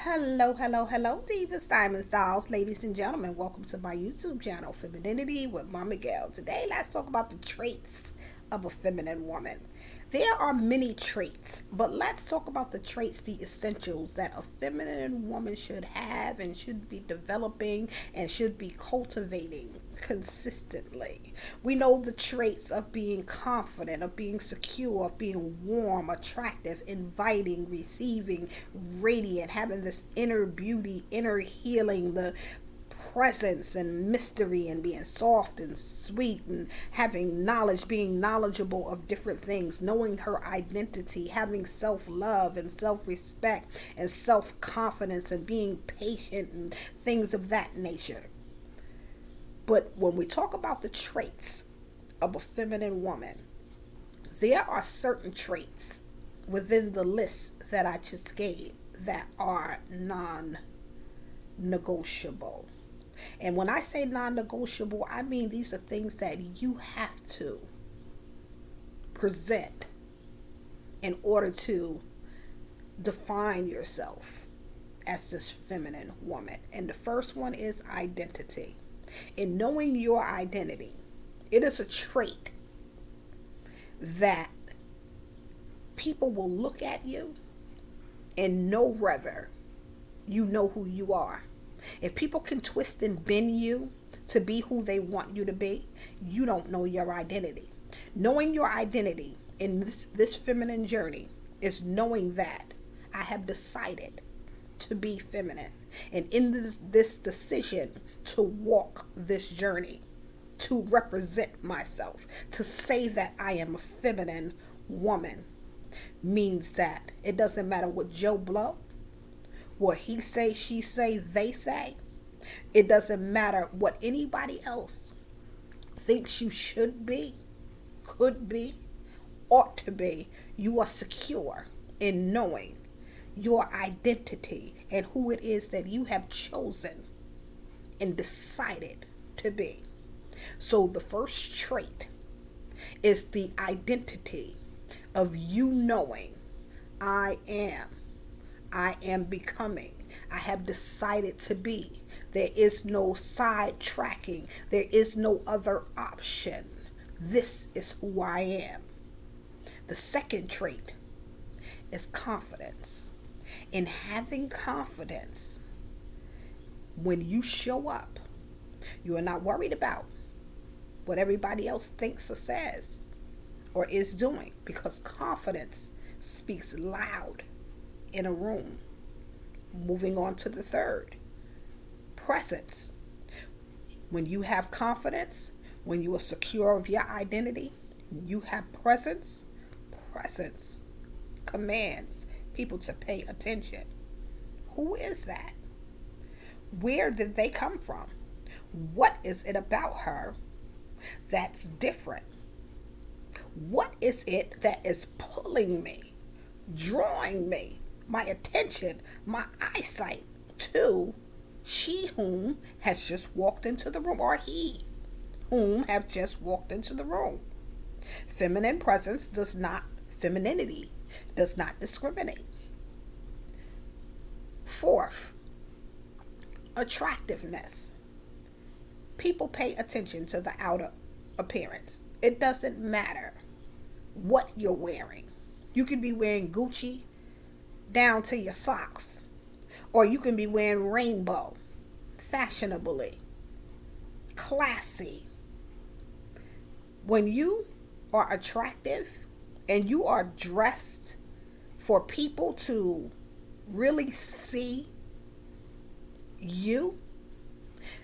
Hello, divas, diamonds, dolls, ladies and gentlemen. Welcome to my YouTube channel, Femininity with Mama Gail. Today, let's talk about the traits of a feminine woman. There are many traits, but let's talk about the traits, the essentials that a feminine woman should have and should be developing and should be cultivating consistently. We know the traits of being confident, of being secure, of being warm, attractive, inviting, receiving, radiant, having this inner beauty, inner healing, the presence and mystery, and being soft and sweet and having knowledge, being knowledgeable of different things, knowing her identity, having self-love and self-respect and self-confidence and being patient and things of that nature. But when we talk about the traits of a feminine woman, there are certain traits within the list that I just gave that are non-negotiable. And when I say non-negotiable, I mean these are things that you have to present in order to define yourself as this feminine woman. And the first one is identity. In knowing your identity, it is a trait that people will look at you and know whether you know who you are. If people can twist and bend you to be who they want you to be, you don't know your identity. Knowing your identity in this feminine journey is knowing that I have decided to be feminine. And in this decision to walk this journey, to represent myself, to say that I am a feminine woman, means that it doesn't matter what Joe Blow, what he say, she say, they say. It doesn't matter what anybody else thinks you should be, could be, ought to be. You are secure in knowing your identity and who it is that you have chosen and decided to be. So the first trait is the identity of you knowing I am becoming. I have decided to be. There is no sidetracking. There is no other option. This is who I am. The second trait is confidence. In having confidence, when you show up, you are not worried about what everybody else thinks or says or is doing, because confidence speaks loud in a room. Moving on to the third, presence. When you have confidence, when you are secure of your identity, you have presence. Presence commands people to pay attention. Who is that? Where did they come from? What is it about her that's different? What is it that is pulling me, drawing me, my attention, my eyesight to she whom has just walked into the room, or he whom have just walked into the room? Feminine presence femininity does not discriminate. Fourth, attractiveness. People pay attention to the outer appearance. It doesn't matter what you're wearing. You can be wearing Gucci down to your socks, or you can be wearing rainbow, fashionably, classy. When you are attractive and you are dressed for people to really see you,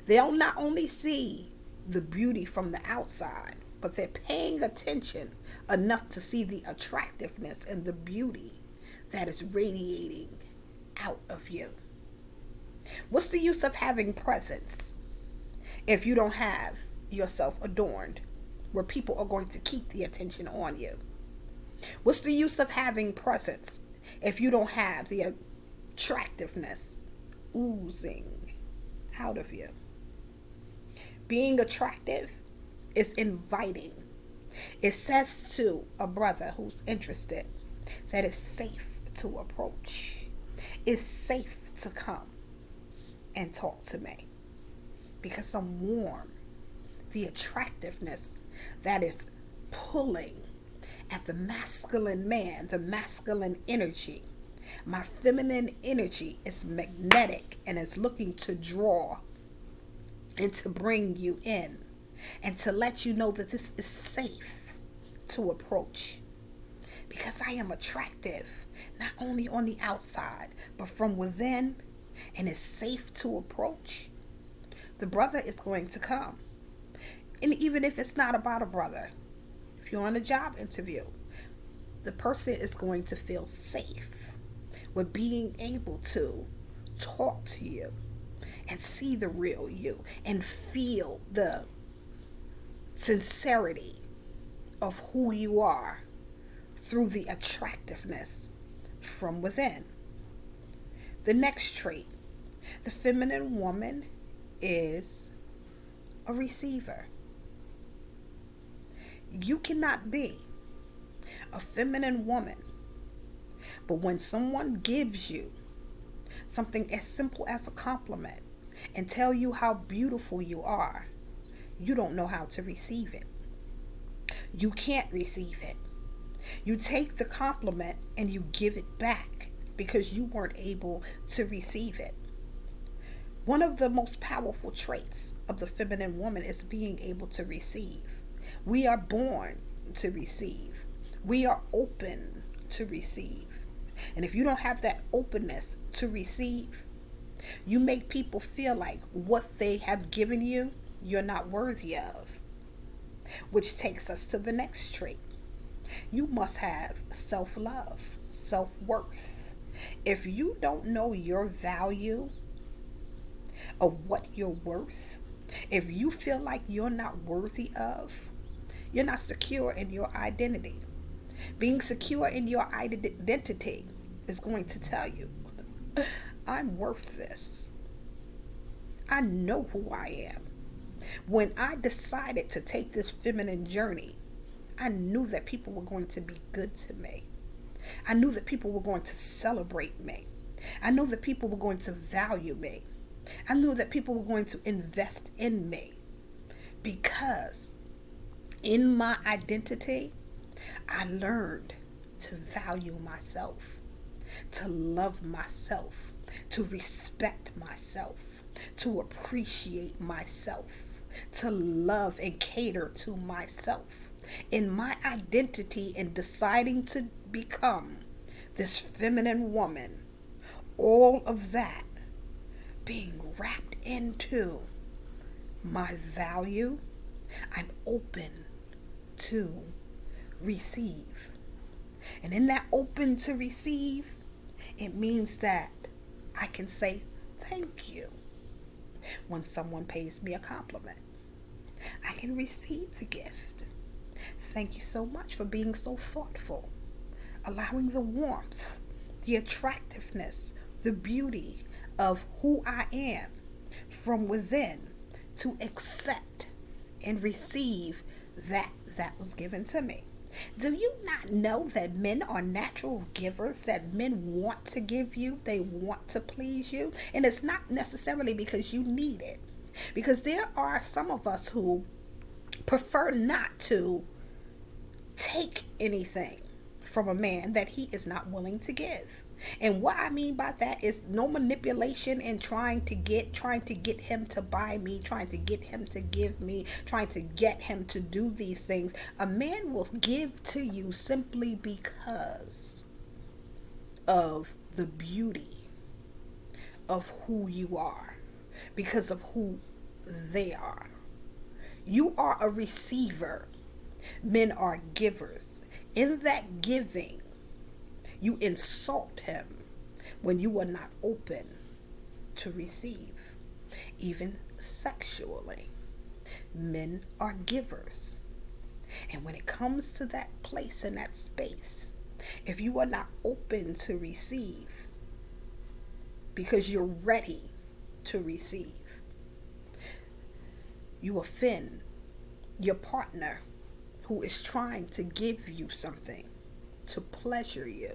they'll not only see the beauty from the outside, but they're paying attention enough to see the attractiveness and the beauty that is radiating out of you. What's the use of having presence if you don't have yourself adorned where people are going to keep the attention on you? What's the use of having presence if you don't have the attractiveness oozing out of you? Being attractive is inviting. It says to a brother who's interested that it's safe to approach. It's safe to come and talk to me because I'm warm. The attractiveness that is pulling at the masculine man, the masculine energy. My feminine energy is magnetic and is looking to draw and to bring you in and to let you know that this is safe to approach. Because I am attractive, not only on the outside, but from within, and it's safe to approach. The brother is going to come. And even if it's not about a brother, if you're on a job interview, the person is going to feel safe with being able to talk to you and see the real you and feel the sincerity of who you are through the attractiveness from within. The next trait, the feminine woman is a receiver. You cannot be a feminine woman, but when someone gives you something as simple as a compliment and tell you how beautiful you are, you don't know how to receive it. You can't receive it. You take the compliment and you give it back because you weren't able to receive it. One of the most powerful traits of the feminine woman is being able to receive. We are born to receive. We are open to receive. And if you don't have that openness to receive, you make people feel like what they have given you, you're not worthy of. Which takes us to the next trait. You must have self-love, self-worth. If you don't know your value of what you're worth, if you feel like you're not worthy of, you're not secure in your identity. Being secure in your identity is going to tell you, I'm worth this. I know who I am. When I decided to take this feminine journey, I knew that people were going to be good to me. I knew that people were going to celebrate me. I knew that people were going to value me. I knew that people were going to invest in me because in my identity, I learned to value myself, to love myself, to respect myself, to appreciate myself, to love and cater to myself. In my identity, in deciding to become this feminine woman, all of that being wrapped into my value, I'm open to receive. And in that open to receive, it means that I can say thank you when someone pays me a compliment. I can receive the gift. Thank you so much for being so thoughtful, allowing the warmth, the attractiveness, the beauty of who I am from within to accept and receive that was given to me. Do you not know that men are natural givers, that men want to give you, they want to please you? And it's not necessarily because you need it. Because there are some of us who prefer not to take anything from a man that he is not willing to give. And what I mean by that is no manipulation and trying to get him to buy me, trying to get him to give me, trying to get him to do these things. A man will give to you simply because of the beauty of who you are, because of who they are. You are a receiver. Men are givers. In that giving, you insult him when you are not open to receive, even sexually. Men are givers. And when it comes to that place and that space, if you are not open to receive because you're ready to receive, you offend your partner who is trying to give you something to pleasure you.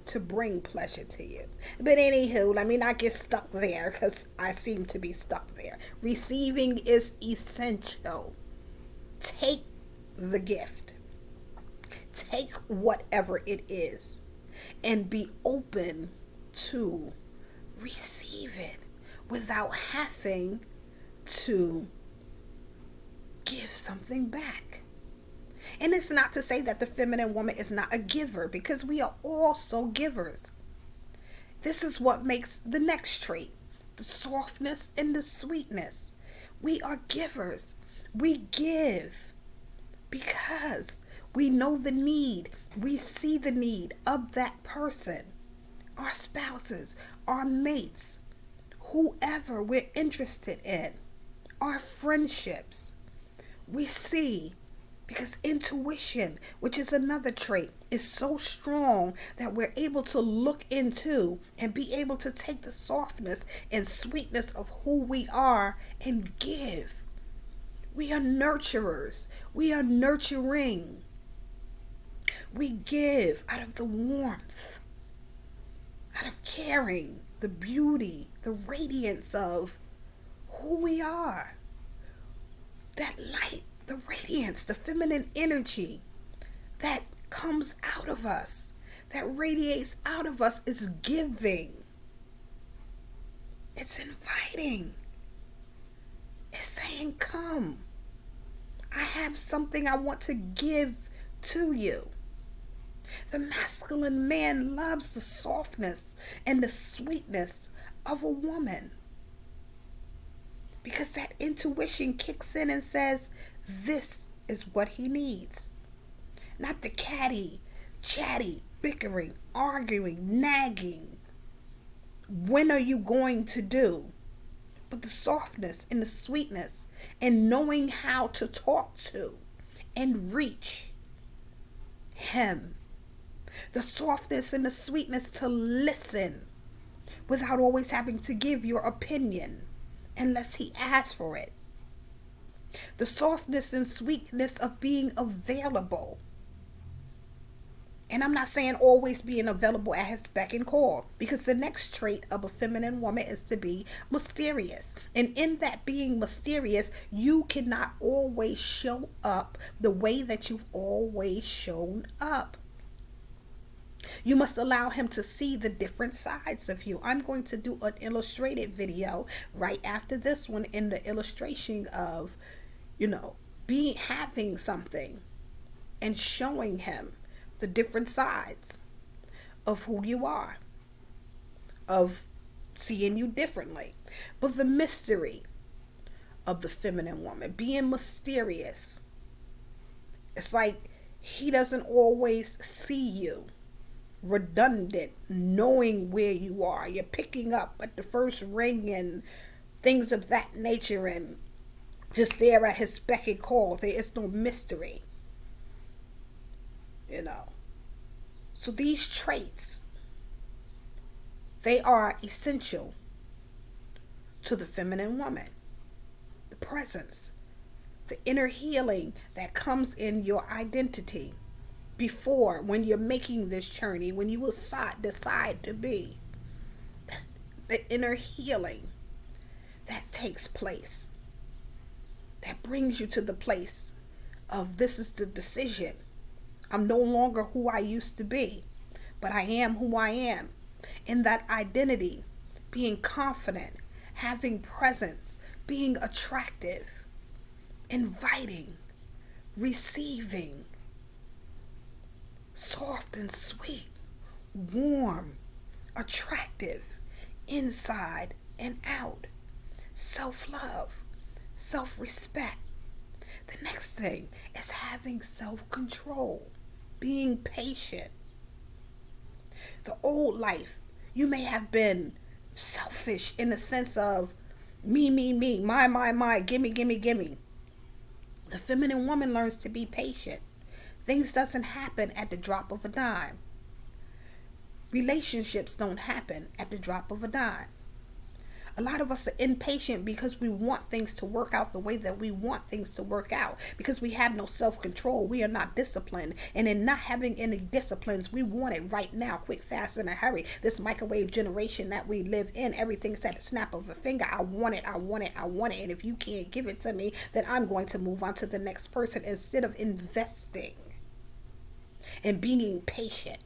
to bring pleasure to you. But anywho, let me not get stuck there because I seem to be stuck there. Receiving is essential. Take the gift. Take whatever it is and be open to receive it without having to give something back. And it's not to say that the feminine woman is not a giver, because we are also givers. This is what makes the next trait, the softness and the sweetness. We are givers. We give because we know the need. We see the need of that person, our spouses, our mates, whoever we're interested in, our friendships. We see, because intuition, which is another trait, is so strong that we're able to look into and be able to take the softness and sweetness of who we are and give. We are nurturers. We are nurturing. We give out of the warmth, out of caring, the beauty, the radiance of who we are. That light, the radiance, the feminine energy that comes out of us, that radiates out of us, is giving. It's inviting. It's saying, come. I have something I want to give to you. The masculine man loves the softness and the sweetness of a woman, because that intuition kicks in and says, this is what he needs. Not the catty, chatty, bickering, arguing, nagging. When are you going to do? But the softness and the sweetness and knowing how to talk to and reach him. The softness and the sweetness to listen without always having to give your opinion unless he asks for it. The softness and sweetness of being available. And I'm not saying always being available at his beck and call, because the next trait of a feminine woman is to be mysterious. And in that being mysterious, you cannot always show up the way that you've always shown up. You must allow him to see the different sides of you. I'm going to do an illustrated video right after this one, in the illustration of, having something and showing him the different sides of who you are, of seeing you differently. But the mystery of the feminine woman, being mysterious, it's like he doesn't always see you. Redundant, knowing where you are. You're picking up at the first ring and things of that nature, and just there at his beck and call. There is no mystery. So these traits, they are essential to the feminine woman. The presence, the inner healing that comes in your identity. Before, when you're making this journey, when you will decide to be, that's the inner healing that takes place, that brings you to the place of, this is the decision. I'm no longer who I used to be, but I am who I am. In that identity, being confident, having presence, being attractive, inviting, receiving, soft and sweet, warm, attractive, inside and out, self-love, self-respect. The next thing is having self-control, being patient. The old life, you may have been selfish in the sense of me, my, gimme. The feminine woman learns to be patient. Things doesn't happen at the drop of a dime. Relationships don't happen at the drop of a dime. A lot of us are impatient because we want things to work out the way that we want things to work out, because we have no self-control. We are not disciplined, and in not having any disciplines, we want it right now, quick, fast, in a hurry. This microwave generation that we live in, everything's at the snap of a finger. I want it, I want it, I want it, and if you can't give it to me, then I'm going to move on to the next person instead of investing and being patient.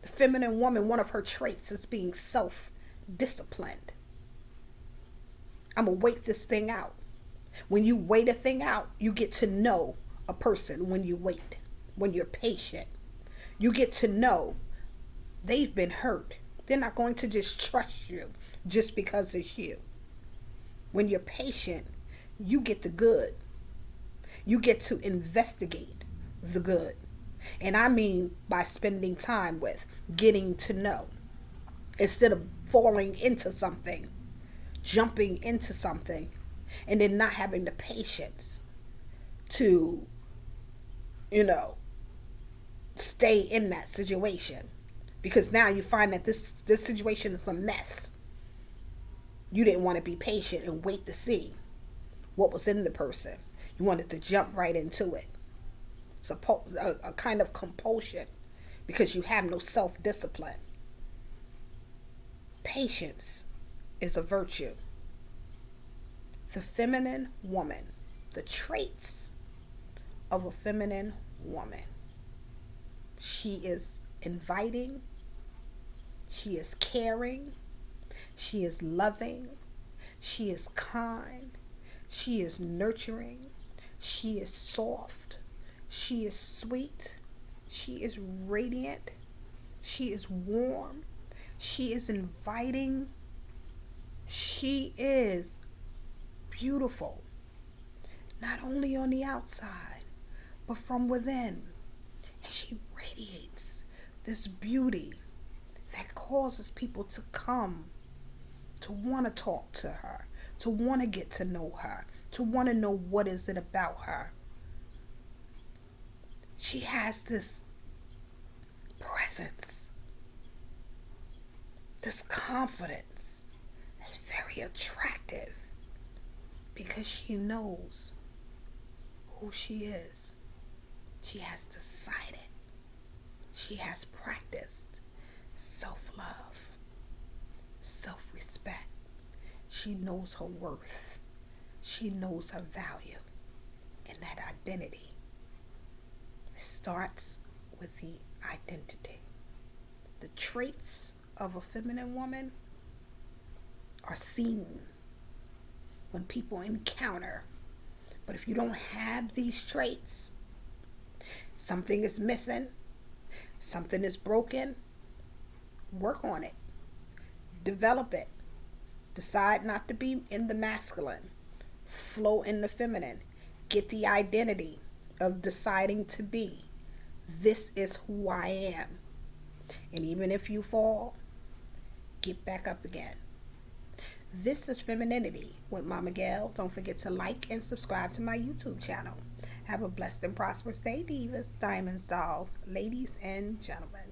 The feminine woman, one of her traits is being self-disciplined. I'm going to wait this thing out. When you wait a thing out, you get to know a person. When you wait, when you're patient, you get to know they've been hurt. They're not going to just trust you just because it's you. When you're patient, you get the good. You get to investigate the good. And I mean by spending time with, getting to know, instead of falling into something, jumping into something, and then not having the patience to, stay in that situation. Because now you find that this situation is a mess. You didn't want to be patient and wait to see what was in the person. You wanted to jump right into it. It's a kind of compulsion because you have no self-discipline. Patience is a virtue. The feminine woman, the traits of a feminine woman. She is inviting. She is caring. She is loving. She is kind. She is nurturing. She is soft. She is sweet. She is radiant. She is warm. She is inviting. She is beautiful. Not only on the outside, but from within. And she radiates this beauty that causes people to come, to want to talk to her, to want to get to know her, to want to know what is it about her. She has this presence, this confidence that's very attractive because she knows who she is. She has decided. She has practiced self-love, self-respect. She knows her worth. She knows her value. And that identity starts with the identity. The traits of a feminine woman are seen when people encounter. But if you don't have these traits, something is missing, something is broken. Work on it. Develop it. Decide not to be in the masculine. Flow in the feminine. Get the identity of deciding to be. This is who I am. And even if you fall, get back up again. This is Femininity with Mama Gail. Don't forget to like and subscribe to my YouTube channel. Have a blessed and prosperous day, divas, diamond dolls, ladies and gentlemen.